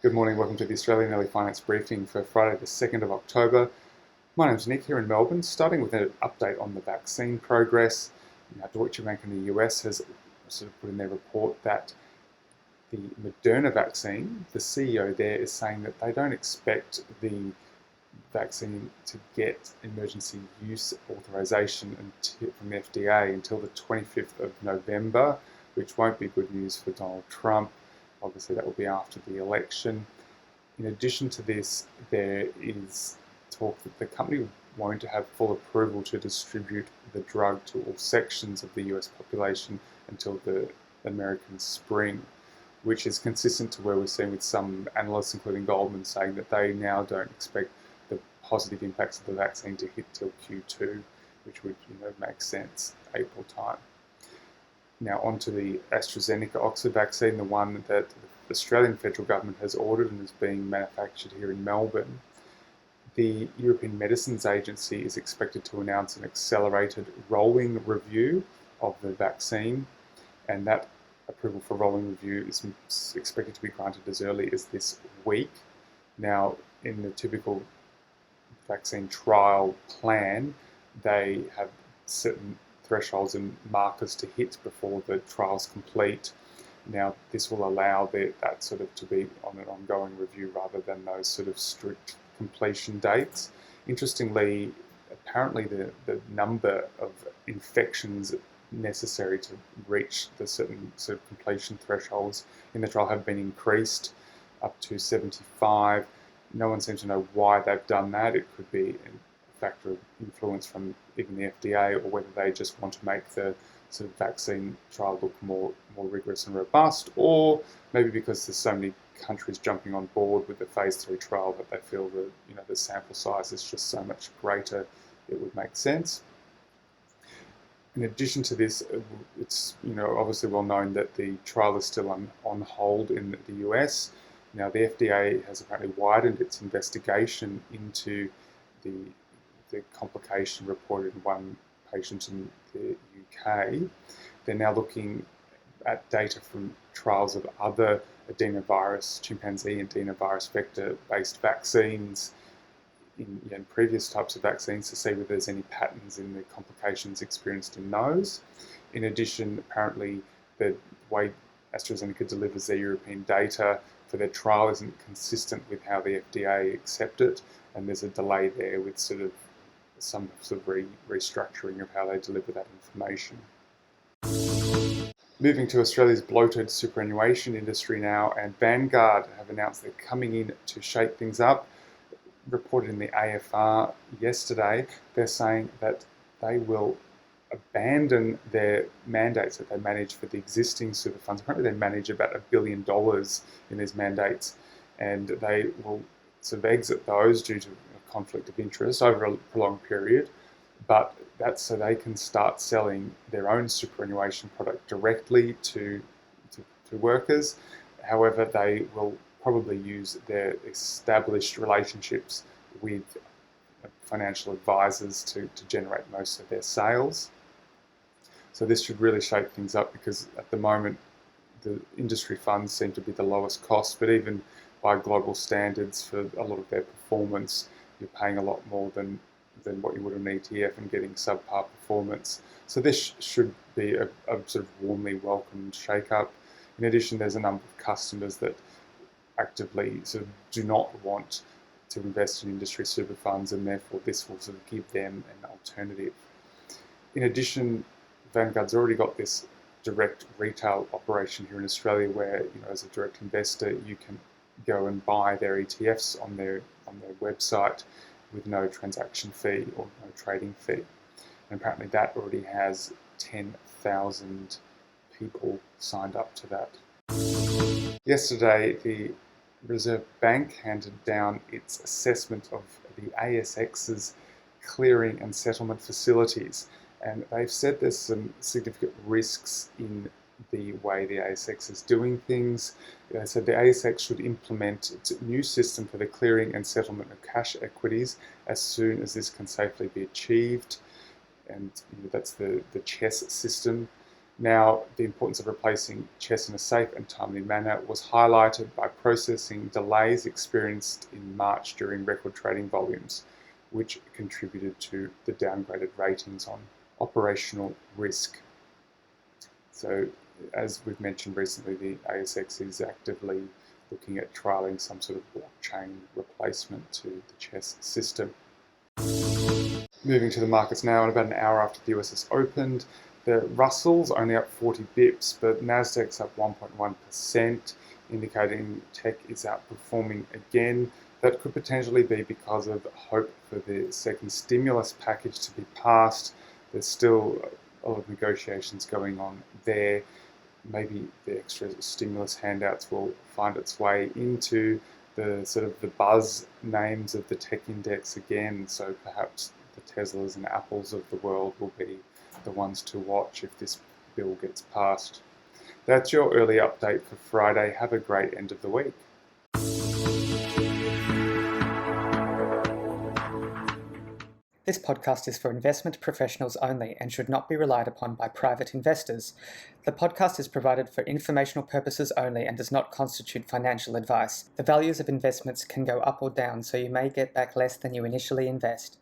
Good morning, welcome to the Australian Early Finance Briefing for Friday the 2nd of October. My name's Nick here in Melbourne, starting with an update on the vaccine progress. Deutsche Bank in the US has sort of put in their report that the Moderna vaccine, the CEO there is saying that they don't expect the vaccine to get emergency use authorization from the FDA until the 25th of November, which won't be good news for Donald Trump. Obviously, that will be after the election. In addition to this, there is talk that the company won't have full approval to distribute the drug to all sections of the US population until the American spring, which is consistent to where we're seeing with some analysts, including Goldman, saying that they now don't expect the positive impacts of the vaccine to hit till Q2, which would make sense April time. Now onto the AstraZeneca Oxford vaccine, the one that the Australian federal government has ordered and is being manufactured here in Melbourne. The European Medicines Agency is expected to announce an accelerated rolling review of the vaccine, and that approval for rolling review is expected to be granted as early as this week. Now, in the typical vaccine trial plan, they have certain thresholds and markers to hit before the trial's complete. Now, this will allow that sort of to be on an ongoing review rather than those sort of strict completion dates. Interestingly, apparently the number of infections necessary to reach the certain sort of completion thresholds in the trial have been increased up to 75. No one seems to know why they've done that. It could be a factor of influence from even the FDA, or whether they just want to make the sort of vaccine trial look more rigorous and robust, or maybe because there's so many countries jumping on board with the phase 3 trial that they feel that the sample size is just so much greater, it would make sense. In addition to this, it's obviously well known that the trial is still on hold in the US. Now, the FDA has apparently widened its investigation into the complication reported in one patient in the UK. They're now looking at data from trials of other chimpanzee adenovirus vector-based vaccines in previous types of vaccines to see whether there's any patterns in the complications experienced in those. In addition, apparently the way AstraZeneca delivers their European data for their trial isn't consistent with how the FDA accept it, and there's a delay there with some sort of restructuring of how they deliver that information. Moving to Australia's bloated superannuation industry now, and Vanguard have announced they're coming in to shake things up. Reported in the AFR yesterday, they're saying that they will abandon their mandates that they manage for the existing super funds. Apparently they manage about $1 billion in these mandates, and they will sort of exit those due to a conflict of interest over a prolonged period, but that's so they can start selling their own superannuation product directly to workers. However, they will probably use their established relationships with financial advisors to generate most of their sales. So this should really shake things up, because at the moment the industry funds seem to be the lowest cost, but even by global standards for a lot of their performance, you're paying a lot more than what you would in an ETF and getting subpar performance. So this should be a sort of warmly welcomed shake-up. In addition, there's a number of customers that actively sort of do not want to invest in industry super funds, and therefore this will sort of give them an alternative. In addition, Vanguard's already got this direct retail operation here in Australia where, as a direct investor, you can go and buy their ETFs on their website with no transaction fee or no trading fee. And apparently that already has 10,000 people signed up to that. Yesterday, the Reserve Bank handed down its assessment of the ASX's clearing and settlement facilities. And they've said there's some significant risks in the way the ASX is doing things. They said the ASX should implement its new system for the clearing and settlement of cash equities as soon as this can safely be achieved. And that's the CHESS system. Now, the importance of replacing CHESS in a safe and timely manner was highlighted by processing delays experienced in March during record trading volumes, which contributed to the downgraded ratings on operational risk. So, as we've mentioned recently, the ASX is actively looking at trialling some sort of blockchain replacement to the CHESS system. Moving to the markets now, and about an hour after the US has opened, the Russell's only up 40 bips, but Nasdaq's up 1.1%, indicating tech is outperforming again. That could potentially be because of hope for the second stimulus package to be passed. There's still a lot of negotiations going on there. Maybe the extra stimulus handouts will find its way into the sort of the buzz names of the tech index again. So perhaps the Teslas and Apples of the world will be the ones to watch if this bill gets passed. That's your early update for Friday. Have a great end of the week. This podcast is for investment professionals only and should not be relied upon by private investors. The podcast is provided for informational purposes only and does not constitute financial advice. The values of investments can go up or down, so you may get back less than you initially invest.